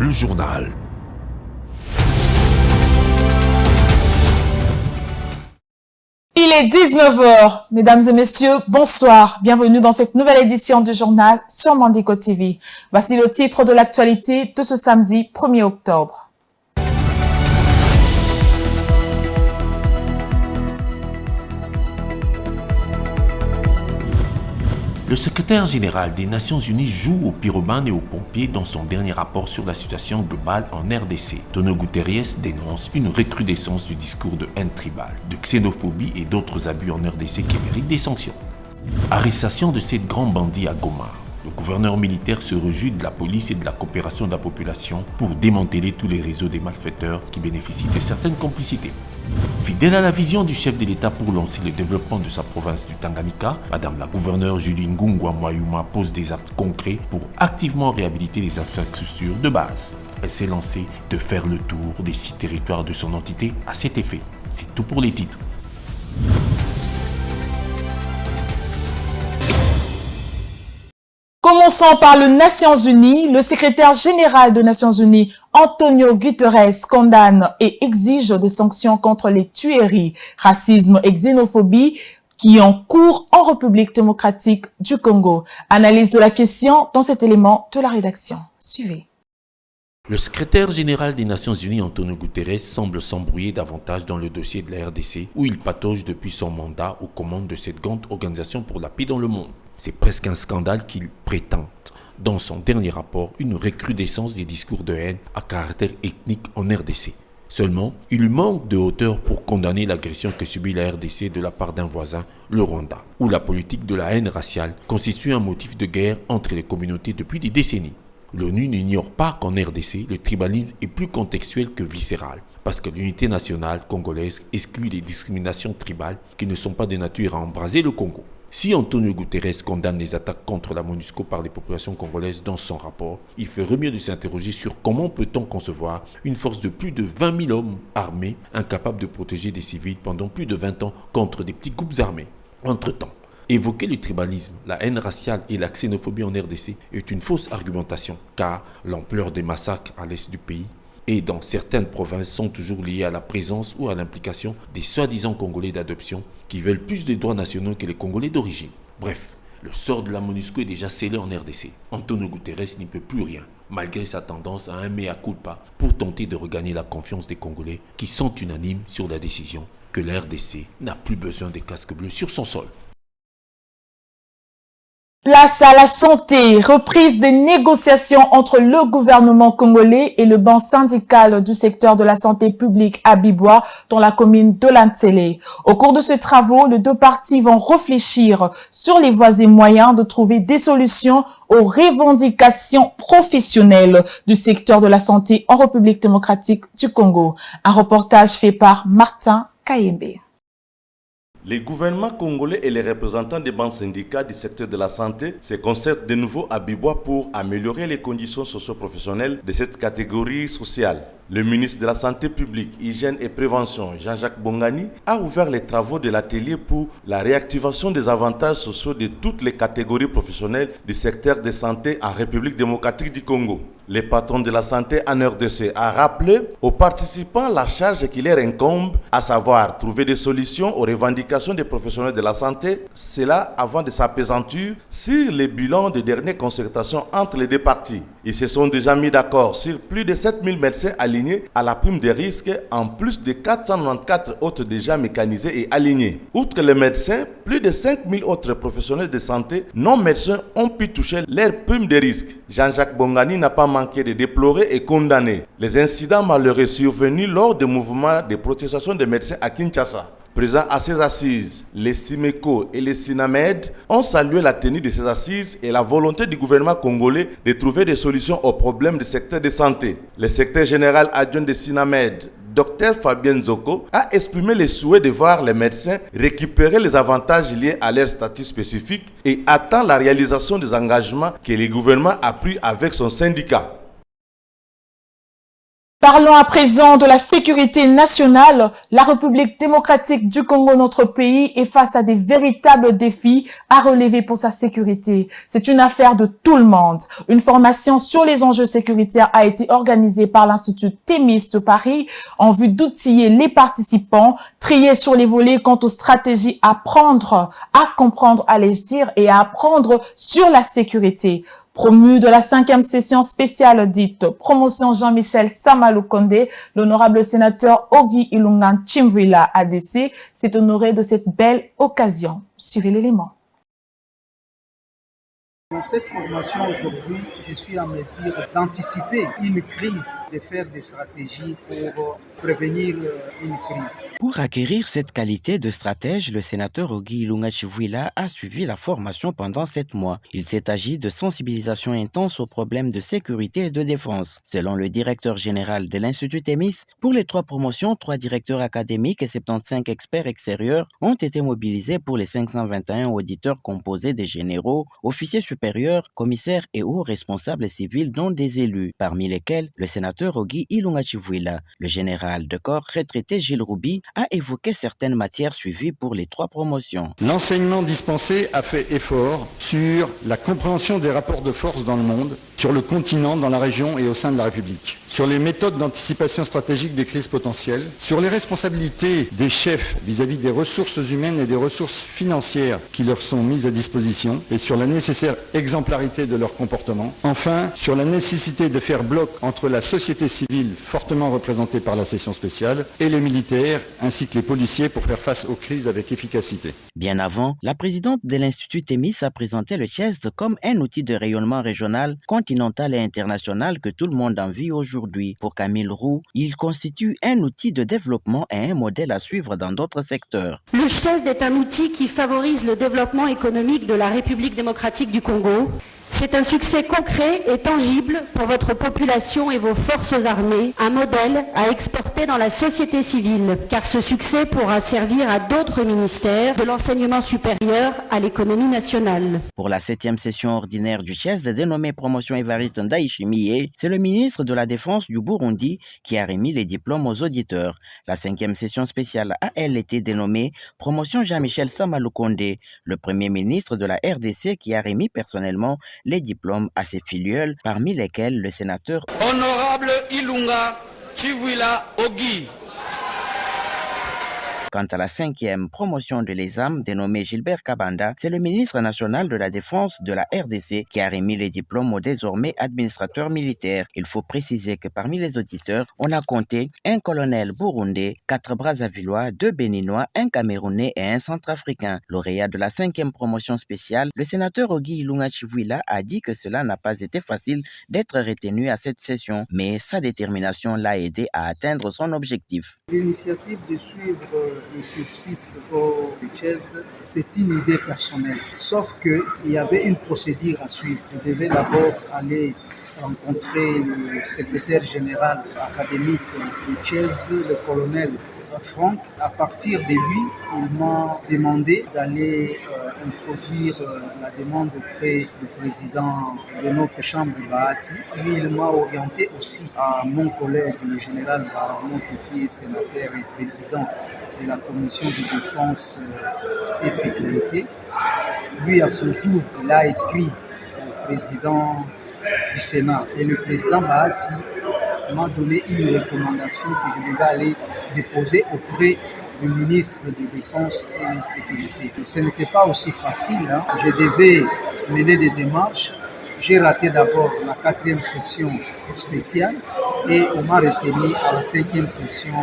le journal. Il est 19h. Mesdames et messieurs, bonsoir. Bienvenue dans cette nouvelle édition du journal sur Mandiko TV. Voici le titre de l'actualité de ce samedi 1er octobre. Le secrétaire général des Nations Unies joue aux pyromanes et aux pompiers dans son dernier rapport sur la situation globale en RDC. Antonio Guterres dénonce une recrudescence du discours de haine tribale, de xénophobie et d'autres abus en RDC qui méritent des sanctions. Arrestation de 7 grands bandits à Goma. Le gouverneur militaire se réjouit de la police et de la coopération de la population pour démanteler tous les réseaux des malfaiteurs qui bénéficient de certaines complicités. Fidèle à la vision du chef de l'État pour lancer le développement de sa province du Tanganyika, Madame la gouverneure Julie Ngungwa Mwayuma pose des actes concrets pour activement réhabiliter les infrastructures de base. Elle s'est lancée de faire le tour des 6 territoires de son entité à cet effet. C'est tout pour les titres. Commençons par les Nations Unies. Le secrétaire général des Nations Unies, Antonio Guterres, condamne et exige des sanctions contre les tueries, racisme et xénophobie qui ont cours en République démocratique du Congo. Analyse de la question dans cet élément de la rédaction. Suivez. Le secrétaire général des Nations Unies, Antonio Guterres, semble s'embrouiller davantage dans le dossier de la RDC, où il patauge depuis son mandat aux commandes de cette grande organisation pour la paix dans le monde. C'est presque un scandale qu'il prétend, dans son dernier rapport, une recrudescence des discours de haine à caractère ethnique en RDC. Seulement, il manque de hauteur pour condamner l'agression que subit la RDC de la part d'un voisin, le Rwanda, où la politique de la haine raciale constitue un motif de guerre entre les communautés depuis des décennies. L'ONU n'ignore pas qu'en RDC, le tribalisme est plus contextuel que viscéral, parce que l'unité nationale congolaise exclut les discriminations tribales qui ne sont pas de nature à embraser le Congo. Si Antonio Guterres condamne les attaques contre la MONUSCO par les populations congolaises dans son rapport, il ferait mieux de s'interroger sur comment peut-on concevoir une force de plus de 20 000 hommes armés incapables de protéger des civils pendant plus de 20 ans contre des petits groupes armés. Entre-temps, évoquer le tribalisme, la haine raciale et la xénophobie en RDC est une fausse argumentation, car l'ampleur des massacres à l'est du pays et dans certaines provinces sont toujours liées à la présence ou à l'implication des soi-disant Congolais d'adoption qui veulent plus de droits nationaux que les Congolais d'origine. Bref, le sort de la MONUSCO est déjà scellé en RDC. Antonio Guterres n'y peut plus rien, malgré sa tendance à un mea culpa pour tenter de regagner la confiance des Congolais qui sont unanimes sur la décision que la RDC n'a plus besoin des casques bleus sur son sol. Place à la santé, reprise des négociations entre le gouvernement congolais et le banc syndical du secteur de la santé publique à Bibois, dans la commune de Lantsele. Au cours de ces travaux, les deux parties vont réfléchir sur les voies et moyens de trouver des solutions aux revendications professionnelles du secteur de la santé en République démocratique du Congo. Un reportage fait par Martin Kayembe. Les gouvernements congolais et les représentants des banques syndicats du secteur de la santé se concertent de nouveau à Bibois pour améliorer les conditions socio-professionnelles de cette catégorie sociale. Le ministre de la Santé publique, Hygiène et Prévention, Jean-Jacques Bongani, a ouvert les travaux de l'atelier pour la réactivation des avantages sociaux de toutes les catégories professionnelles du secteur de santé en République démocratique du Congo. Le patron de la santé en RDC a rappelé aux participants la charge qui leur incombe, à savoir trouver des solutions aux revendications des professionnels de la santé, cela avant de s'appesantir sur les bilans de dernières concertations entre les deux parties. Ils se sont déjà mis d'accord sur plus de 7000 médecins alignés à la prime des risques, en plus de 494 autres déjà mécanisés et alignés. Outre les médecins, plus de 5000 autres professionnels de santé non médecins ont pu toucher leur prime de risque. Jean-Jacques Bongani n'a pas manqué de déplorer et condamner les incidents malheureux survenus lors des mouvements de protestation des médecins à Kinshasa. Présents à ces assises, les SIMECO et les SINAMED ont salué la tenue de ces assises et la volonté du gouvernement congolais de trouver des solutions aux problèmes du secteur de santé. Le secrétaire général adjoint de SINAMED, Dr Fabien Zoko, a exprimé le souhait de voir les médecins récupérer les avantages liés à leur statut spécifique et attend la réalisation des engagements que le gouvernement a pris avec son syndicat. Parlons à présent de la sécurité nationale. La République démocratique du Congo, notre pays, est face à des véritables défis à relever pour sa sécurité. C'est une affaire de tout le monde. Une formation sur les enjeux sécuritaires a été organisée par l'Institut Thémis de Paris en vue d'outiller les participants, trier sur les volets quant aux stratégies à prendre, à comprendre, allais-je dire, et à apprendre sur la sécurité. Promu de la 5e session spéciale dite Promotion Jean-Michel Sama-Lukonde, l'honorable sénateur Ogi Ilunga Chimvila ADC s'est honoré de cette belle occasion. Suivez l'élément. Dans cette formation aujourd'hui, je suis en mesure d'anticiper une crise, de faire des stratégies pour prévenir une crise. Pour acquérir cette qualité de stratège, le sénateur Ogi Ilunga Chimvila a suivi la formation pendant 7 mois. Il s'est agi de sensibilisation intense aux problèmes de sécurité et de défense. Selon le directeur général de l'Institut Thémis, pour les 3 promotions, 3 directeurs académiques et 75 experts extérieurs ont été mobilisés pour les 521 auditeurs composés des généraux, officiers supérieurs, commissaires et hauts responsables civils dont des élus, parmi lesquels le sénateur Ogi Ilunga Chimvila. Le général de corps retraité Gilles Roubi a évoqué certaines matières suivies pour les 3 promotions. L'enseignement dispensé a fait effort sur la compréhension des rapports de force dans le monde, sur le continent, dans la région et au sein de la République, sur les méthodes d'anticipation stratégique des crises potentielles, sur les responsabilités des chefs vis-à-vis des ressources humaines et des ressources financières qui leur sont mises à disposition et sur la nécessaire exemplarité de leur comportement. Enfin, sur la nécessité de faire bloc entre la société civile fortement représentée par la session spéciale et les militaires ainsi que les policiers pour faire face aux crises avec efficacité. Bien avant, la présidente de l'Institut Thémis a présenté le CHESD comme un outil de rayonnement régional, continental et international que tout le monde envie aujourd'hui. Pour Camille Roux, il constitue un outil de développement et un modèle à suivre dans d'autres secteurs. Le CHESD est un outil qui favorise le développement économique de la République démocratique du Congo. C'est un succès concret et tangible pour votre population et vos forces armées, un modèle à exporter dans la société civile, car ce succès pourra servir à d'autres ministères, de l'enseignement supérieur à l'économie nationale. Pour la 7e session ordinaire du CHESD dénommée Promotion Évariste Ndayishimiye, c'est le ministre de la Défense du Burundi qui a remis les diplômes aux auditeurs. La 5e session spéciale a, elle, été dénommée Promotion Jean-Michel Sama-Lukonde, le premier ministre de la RDC qui a remis personnellement les diplômes à ses filleuls, parmi lesquels le sénateur Honorable Ilunga Chimvila Ogi. Quant à la 5e promotion de l'ESAM, dénommée Gilbert Kabanda, c'est le ministre national de la Défense de la RDC qui a remis les diplômes aux désormais administrateurs militaires. Il faut préciser que parmi les auditeurs, on a compté un colonel burundais, 4 Brazzavillois, 2 Béninois, un Camerounais et un Centrafricain. Lauréat de la 5e promotion spéciale, le sénateur Ogi Ilunga Chimvila a dit que cela n'a pas été facile d'être retenu à cette session, mais sa détermination l'a aidé à atteindre son objectif. L'initiative de suivre le cursus au CHESD, c'est une idée personnelle. Sauf qu'il y avait une procédure à suivre. Je devais d'abord aller rencontrer le secrétaire général académique du CHESD, le colonel Franck. À partir de lui, il m'a demandé d'aller introduire la demande auprès du président de notre chambre, Bahati. Lui, il m'a orienté aussi à mon collègue, le général Baramon, qui est sénateur et président de la commission de défense et sécurité. Lui, à son tour, il a écrit au président du Sénat. Et le président Bahati m'a donné une recommandation que je devais aller déposer auprès du ministre de Défense et de Sécurité. Ce n'était pas aussi facile. Je devais mener des démarches. J'ai raté d'abord la 4e session spéciale et on m'a retenu à la 5e session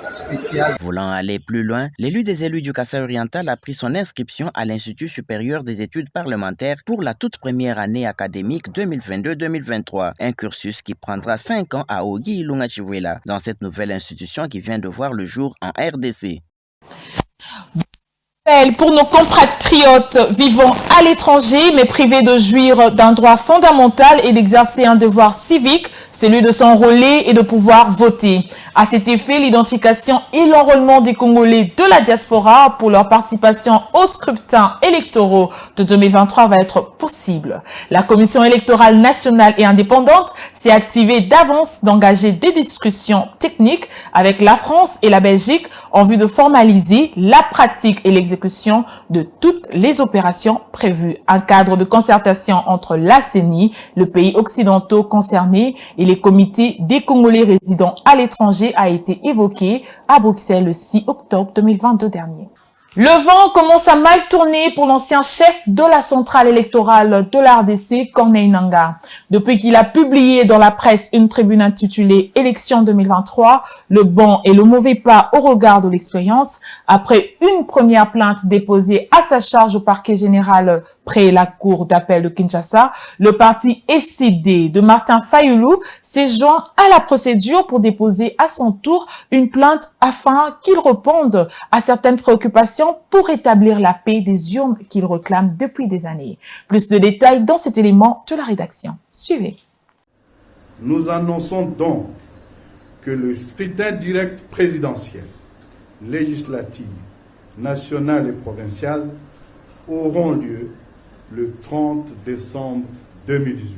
spéciale. Voulant aller plus loin, l'élu des élus du Kasaï oriental a pris son inscription à l'Institut supérieur des études parlementaires pour la toute première année académique 2022-2023, un cursus qui prendra 5 ans à Ogi Ilunga Chimvila, dans cette nouvelle institution qui vient de voir le jour en RDC. Pour nos compatriotes vivant à l'étranger mais privés de jouir d'un droit fondamental et d'exercer un devoir civique, celui de s'enrôler et de pouvoir voter. À cet effet, l'identification et l'enrôlement des Congolais de la diaspora pour leur participation aux scrutins électoraux de 2023 va être possible. La Commission électorale nationale et indépendante s'est activée d'avance d'engager des discussions techniques avec la France et la Belgique en vue de formaliser la pratique et l'exécution de toutes les opérations prévues. Un cadre de concertation entre la CENI, le pays occidentaux concernés et les comités des Congolais résidant à l'étranger a été évoqué à Bruxelles le 6 octobre 2022 dernier. Le vent commence à mal tourner pour l'ancien chef de la centrale électorale de la RDC, Corneille Nangaa. Depuis qu'il a publié dans la presse une tribune intitulée « Élections 2023, le bon et le mauvais pas au regard de l'expérience », après une première plainte déposée à sa charge au parquet général près la cour d'appel de Kinshasa, le parti SCD de Martin Fayulu s'est joint à la procédure pour déposer à son tour une plainte afin qu'il réponde à certaines préoccupations pour rétablir la paix des urnes qu'il réclame depuis des années. Plus de détails dans cet élément de la rédaction. Suivez. Nous annonçons donc que le scrutin direct présidentiel, législatif, national et provincial auront lieu le 30 décembre 2018.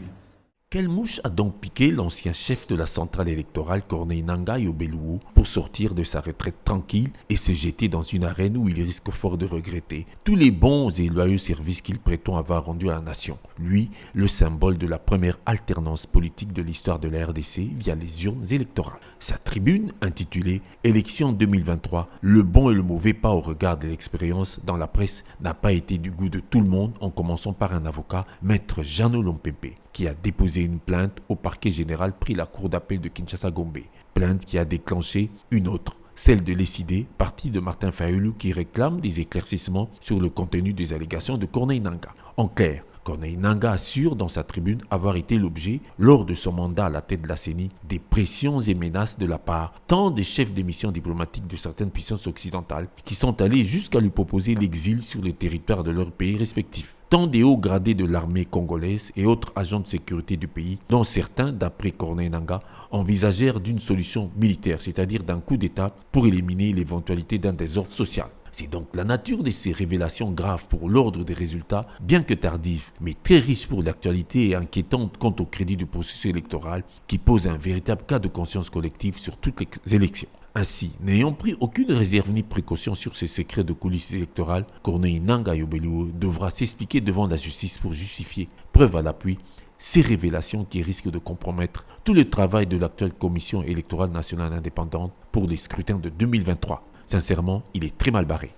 Quelle mouche a donc piqué l'ancien chef de la centrale électorale Corneille Nangaa Yobelou pour sortir de sa retraite tranquille et se jeter dans une arène où il risque fort de regretter tous les bons et loyaux services qu'il prétend avoir rendus à la nation? Lui, le symbole de la première alternance politique de l'histoire de la RDC via les urnes électorales. Sa tribune, intitulée « Élections 2023, le bon et le mauvais pas au regard de l'expérience » dans la presse n'a pas été du goût de tout le monde, en commençant par un avocat, Maître Jeannot Lompépé, qui a déposé une plainte au parquet général pris la cour d'appel de Kinshasa-Gombe. Plainte qui a déclenché une autre, celle de l'ECD, parti de Martin Fayulu, qui réclame des éclaircissements sur le contenu des allégations de Corneille Nangaa. En clair, Corneille Nangaa assure dans sa tribune avoir été l'objet, lors de son mandat à la tête de la CENI, des pressions et menaces de la part tant des chefs des missions diplomatiques de certaines puissances occidentales qui sont allés jusqu'à lui proposer l'exil sur le territoire de leurs pays respectifs, tant des hauts gradés de l'armée congolaise et autres agents de sécurité du pays, dont certains, d'après Corneille Nangaa, envisagèrent d'une solution militaire, c'est-à-dire d'un coup d'État pour éliminer l'éventualité d'un désordre social. C'est donc la nature de ces révélations graves pour l'ordre des résultats, bien que tardives, mais très riches pour l'actualité et inquiétantes quant au crédit du processus électoral, qui pose un véritable cas de conscience collective sur toutes les élections. Ainsi, n'ayant pris aucune réserve ni précaution sur ces secrets de coulisses électorales, Corneille Nangaa Yobelou devra s'expliquer devant la justice pour justifier, preuve à l'appui, ces révélations qui risquent de compromettre tout le travail de l'actuelle Commission électorale nationale indépendante pour les scrutins de 2023. Sincèrement, il est très mal barré.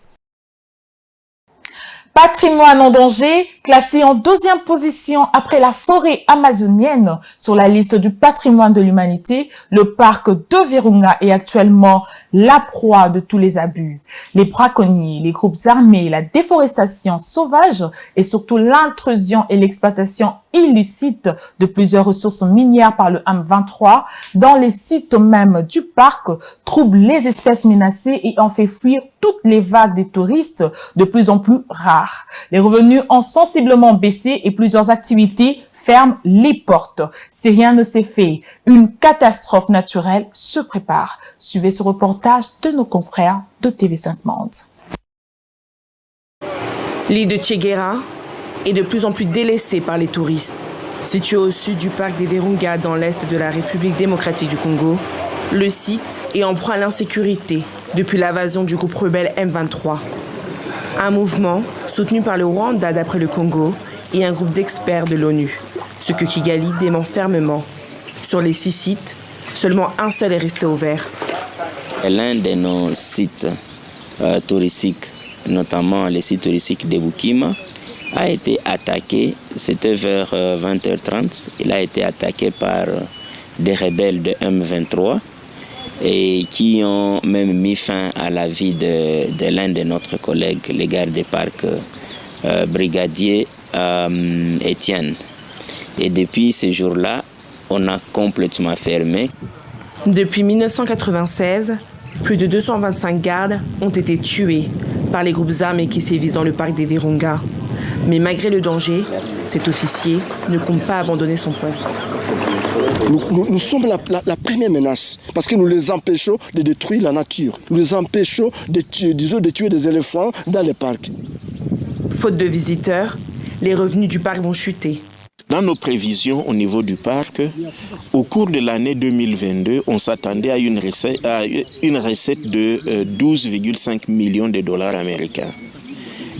Patrimoine en danger, classé en 2e position après la forêt amazonienne sur la liste du patrimoine de l'humanité, le parc de Virunga est actuellement la proie de tous les abus. Les braconniers, les groupes armés, la déforestation sauvage et surtout l'intrusion et l'exploitation illicite de plusieurs ressources minières par le M23 dans les sites même du parc troublent les espèces menacées et en fait fuir toutes les vagues des touristes de plus en plus rares. Les revenus ont sensiblement baissé et plusieurs activités ferment les portes. Si rien ne s'est fait, une catastrophe naturelle se prépare. Suivez ce reportage de nos confrères de TV5 Monde. L'île de Tchégera est de plus en plus délaissée par les touristes. Situé au sud du parc des Virunga dans l'est de la République démocratique du Congo, le site est en proie à l'insécurité depuis l'invasion du groupe rebelle M23. Un mouvement soutenu par le Rwanda d'après le Congo et un groupe d'experts de l'ONU, ce que Kigali dément fermement. Sur les 6 sites, seulement un seul est resté ouvert. L'un de nos sites touristiques, notamment les sites touristiques de Bukima, a été attaqué, c'était vers 20h30, il a été attaqué par des rebelles de M23 et qui ont même mis fin à la vie de l'un de notre collègue, les gardes des parcs, brigadier Étienne. Et depuis ce jour-là, on a complètement fermé. Depuis 1996, plus de 225 gardes ont été tués par les groupes armés qui sévissent dans le parc des Virunga. Mais malgré le danger, cet officier ne compte pas abandonner son poste. Nous sommes la première menace parce que nous les empêchons de détruire la nature. Nous les empêchons de tuer des éléphants dans les parcs. Faute de visiteurs, les revenus du parc vont chuter. Dans nos prévisions au niveau du parc, au cours de l'année 2022, on s'attendait à une recette de 12,5 millions de dollars américains.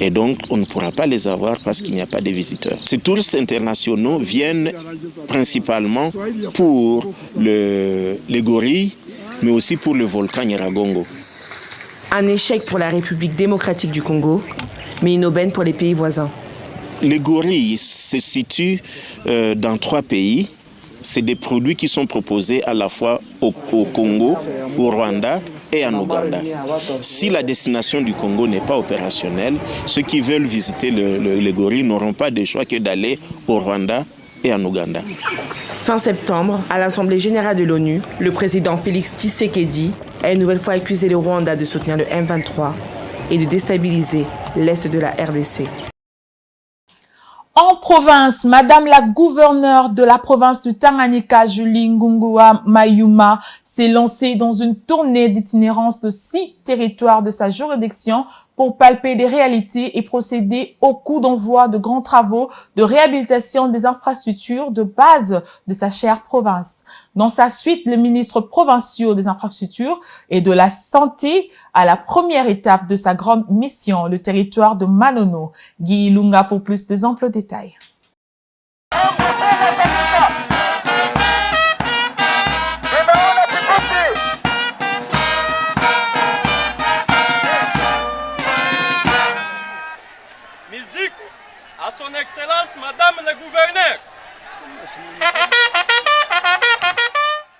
Et donc, on ne pourra pas les avoir parce qu'il n'y a pas de visiteurs. Ces touristes internationaux viennent principalement pour les gorilles, mais aussi pour le volcan Nyiragongo. Un échec pour la République démocratique du Congo, mais une aubaine pour les pays voisins. Les gorilles se situent dans 3 pays. C'est des produits qui sont proposés à la fois au Congo, au Rwanda et en Ouganda. Si la destination du Congo n'est pas opérationnelle, ceux qui veulent visiter les gorilles n'auront pas de choix que d'aller au Rwanda et en Ouganda. Fin septembre, à l'Assemblée générale de l'ONU, le président Félix Tshisekedi a une nouvelle fois accusé le Rwanda de soutenir le M23 et de déstabiliser l'est de la RDC. En province, Madame la gouverneure de la province du Tanganyika, Julie Ngungua Mayuma, s'est lancée dans une tournée d'itinérance de 6 territoires de sa juridiction pour palper des réalités et procéder au coup d'envoi de grands travaux de réhabilitation des infrastructures de base de sa chère province. Dans sa suite, les ministres provinciaux des infrastructures et de la santé à la première étape de sa grande mission, le territoire de Manono. Guy Ilunga pour plus de amples détails. À son Excellence, Madame la Gouverneure.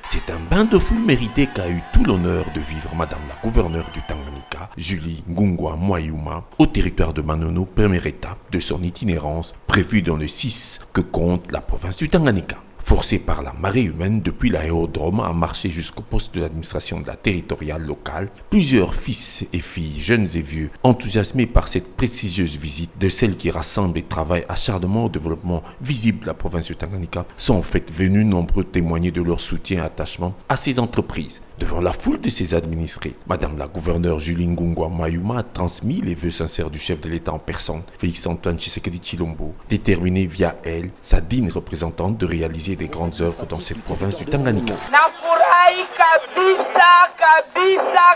C'est un bain de foule mérité qu'a eu tout l'honneur de vivre Madame la Gouverneure du Tanganyika, Julie Ngungwa Mayuma, au territoire de Manono, première étape de son itinérance prévue dans le 6 que compte la province du Tanganyika. Forcée par la marée humaine depuis l'aérodrome à marcher jusqu'au poste de l'administration de la territoriale locale, plusieurs fils et filles, jeunes et vieux, enthousiasmés par cette prestigieuse visite de celle qui rassemble et travaille acharnement au développement visible de la province du Tanganyika, sont en fait venus nombreux témoigner de leur soutien et attachement à ces entreprises. Devant la foule de ses administrés, Madame la gouverneure Julie Ngungwa Mayuma a transmis les vœux sincères du chef de l'État en personne, Félix-Antoine Tshisekedi Tshilombo, déterminé via elle, sa digne représentante, de réaliser des grandes œuvres dans cette province du Tanganyika. Nafurahi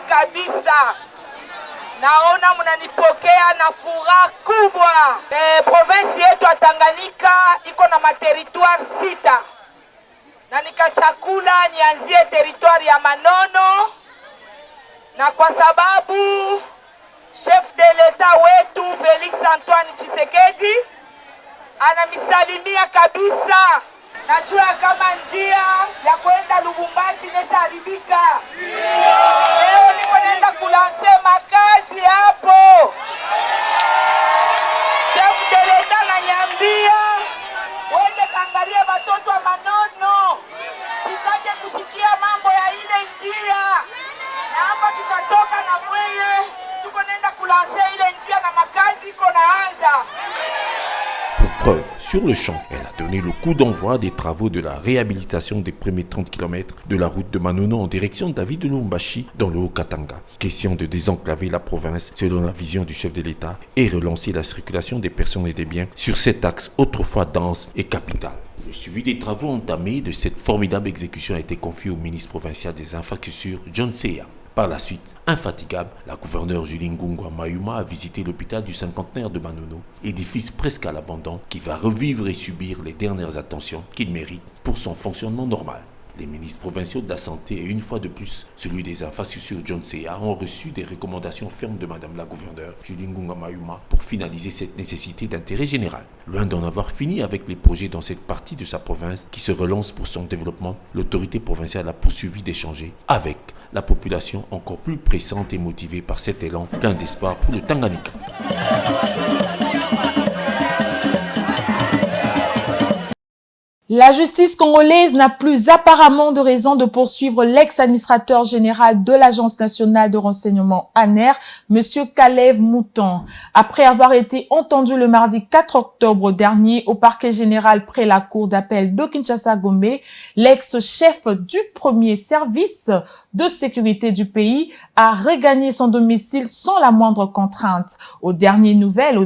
kabisa. Naona mnanipokea na furaha kubwa. Province yetu ya Tanganyika iko na materitoire 6. Na nikachakula nianzie territoire ya Manono, na kwa sababu chef de l'État wetu Félix Antoine Tshisekedi anamisalimia kabisa. Najua kama njia ya kwenda Lubumbashi imeshaharibika. Leo niko naenda kulanse makazi hapo. Chef de l'État ananiambia wende kaangalie watoto wa Manono, sitake kusikia mambo ya ile njia, na hapa tutatoka na mweye, tuko naenda kulanse ile njia na makazi iko naanza. Pour preuve, sur le champ, elle a donné le coup d'envoi des travaux de la réhabilitation des premiers 30 km de la route de Manono en direction David de Lubumbashi dans le Haut-Katanga. Question de désenclaver la province selon la vision du chef de l'État et relancer la circulation des personnes et des biens sur cet axe autrefois dense et capital. Le suivi des travaux entamés de cette formidable exécution a été confié au ministre provincial des infrastructures, John Seya. Par la suite, infatigable, la gouverneure Julie Ngungwa Mayuma a visité l'hôpital du cinquantenaire de Manono, édifice presque à l'abandon qui va revivre et subir les dernières attentions qu'il mérite pour son fonctionnement normal. Les ministres provinciaux de la Santé et une fois de plus celui des infrastructures John Seya ont reçu des recommandations fermes de Madame la gouverneure Julie Ngungwa Mayuma pour finaliser cette nécessité d'intérêt général. Loin d'en avoir fini avec les projets dans cette partie de sa province qui se relance pour son développement, l'autorité provinciale a poursuivi d'échanger avec la population encore plus pressante et motivée par cet élan plein d'espoir pour le Tanganyika. La justice congolaise n'a plus apparemment de raison de poursuivre l'ex-administrateur général de l'Agence nationale de renseignement ANER, Monsieur Kalev Mouton. Après avoir été entendu le mardi 4 octobre dernier au parquet général près la cour d'appel de Kinshasa-Gombe, l'ex-chef du premier service de sécurité du pays a regagné son domicile sans la moindre contrainte. Aux dernières nouvelles,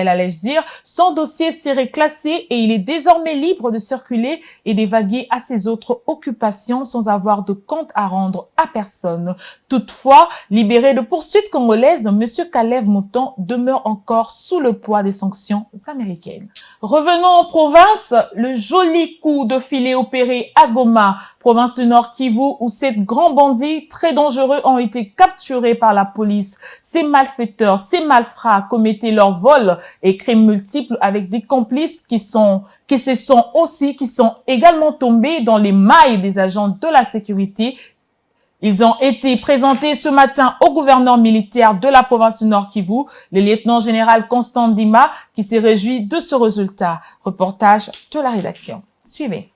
allais-je dire, son dossier serait classé et il est désormais libre de circuler et d'évaguer à ses autres occupations sans avoir de compte à rendre à personne. Toutefois, libéré de poursuites congolaises, M. Kalev Mouton demeure encore sous le poids des sanctions américaines. Revenons en province, le joli coup de filet opéré à Goma, province du Nord Kivu, où 7 grands bandits très dangereux ont été capturés par la police. Ces malfaiteurs, ces malfrats commettaient leurs vols et crimes multiples avec des complices qui sont également tombés dans les mailles des agents de la sécurité. Ils ont été présentés ce matin au gouverneur militaire de la province du Nord Kivu, le lieutenant général Constant Ndima, qui s'est réjoui de ce résultat. Reportage de la rédaction. Suivez.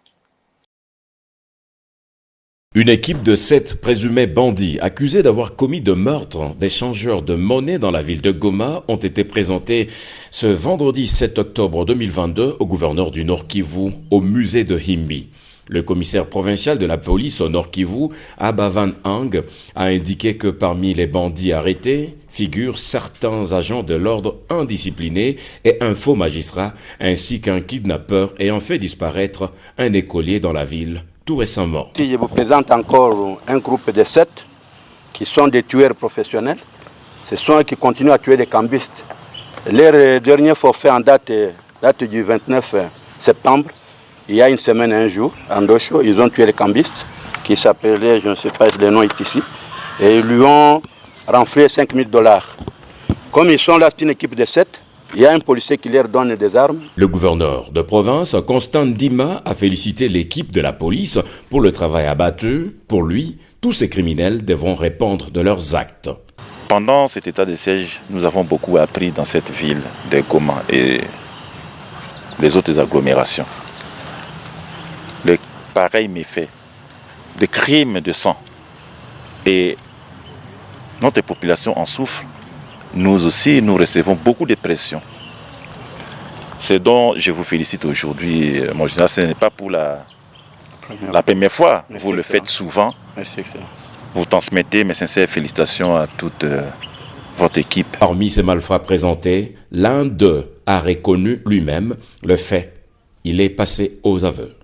Une équipe de 7 présumés bandits accusés d'avoir commis de meurtres d'échangeurs de monnaie dans la ville de Goma ont été présentés ce vendredi 7 octobre 2022 au gouverneur du Nord Kivu au musée de Himbi. Le commissaire provincial de la police au Nord Kivu, Abba Van Hang, a indiqué que parmi les bandits arrêtés figurent certains agents de l'ordre indisciplinés et un faux magistrat, ainsi qu'un kidnappeur ayant fait disparaître un écolier dans la ville tout récemment. Je vous présente encore un groupe de 7 qui sont des tueurs professionnels. Ce sont eux qui continuent à tuer des cambistes. Leur dernier forfait en date du 29 septembre, il y a une semaine et un jour, en Docho, ils ont tué les cambistes qui s'appelaient, je ne sais pas le nom est ici, et ils lui ont renflé $5 000. Comme ils sont là, c'est une équipe de 7. Il y a un policier qui leur donne des armes. Le gouverneur de province, Constant Ndima, a félicité l'équipe de la police pour le travail abattu. Pour lui, tous ces criminels devront répondre de leurs actes. Pendant cet état de siège, nous avons beaucoup appris dans cette ville de Goma et les autres agglomérations. Le pareil méfait, de crimes de sang. Et notre population en souffre. Nous aussi, nous recevons beaucoup de pression. C'est dont je vous félicite aujourd'hui. Mon général, ce n'est pas pour la première fois. Merci, vous le faites souvent. Merci, excellent. Vous transmettez mes sincères félicitations à toute votre équipe. Parmi ces malfrats présentés, l'un d'eux a reconnu lui-même le fait. Il est passé aux aveux.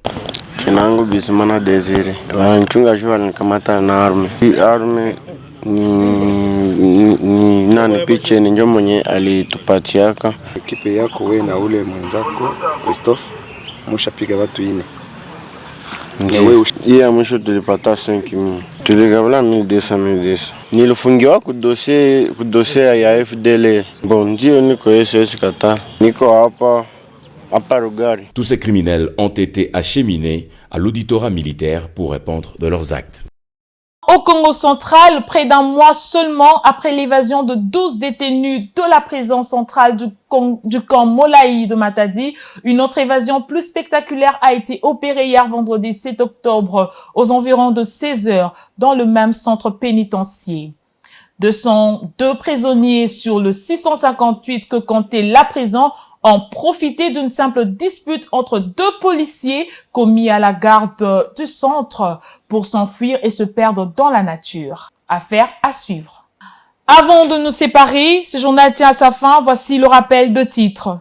Ni nani piche ni njo mwenye alitupatiaka ekipe yako we na ule mwenzako Christophe mushapiga watu 4. Iya mwisho tulipata 5,000. Tuligabula 1200. Nilifungiwa kudosie ya FDL. Bon, ndio niko SS Qatar. Niko hapa Rugari. Tous ces criminels ont été acheminés à l'auditorat militaire pour répondre de leurs actes. Au Congo central, près d'un mois seulement après l'évasion de 12 détenus de la prison centrale du camp Molaï de Matadi, une autre évasion plus spectaculaire a été opérée hier vendredi 7 octobre aux environs de 16 heures dans le même centre pénitentiaire. 202 prisonniers sur le 658 que comptait la prison ont profité d'une simple dispute entre 2 policiers commis à la garde du centre pour s'enfuir et se perdre dans la nature. Affaire à suivre. Avant de nous séparer, ce journal tient à sa fin. Voici le rappel de titres.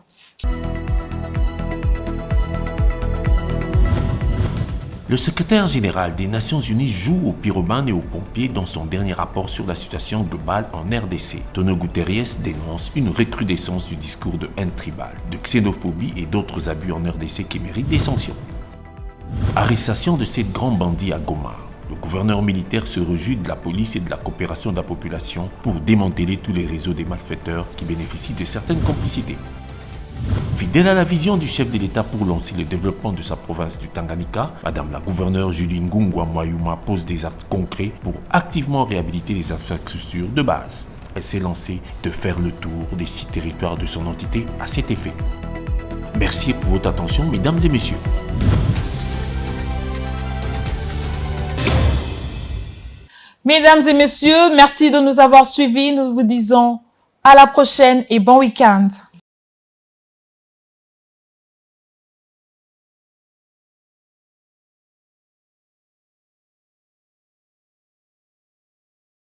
Le secrétaire général des Nations Unies joue aux pyromanes et aux pompiers dans son dernier rapport sur la situation globale en RDC. Antonio Guterres dénonce une recrudescence du discours de haine tribale, de xénophobie et d'autres abus en RDC qui méritent des sanctions. Arrestation de 7 grands bandits à Goma. Le gouverneur militaire se réjouit de la police et de la coopération de la population pour démanteler tous les réseaux des malfaiteurs qui bénéficient de certaines complicités. Fidèle à la vision du chef de l'État pour lancer le développement de sa province du Tanganyika, Madame la gouverneure Julie Ngungwa Mwayuma pose des actes concrets pour activement réhabiliter les infrastructures de base. Elle s'est lancée de faire le tour des 6 territoires de son entité à cet effet. Merci pour votre attention, mesdames et messieurs. Mesdames et messieurs, merci de nous avoir suivis. Nous vous disons à la prochaine et bon week-end.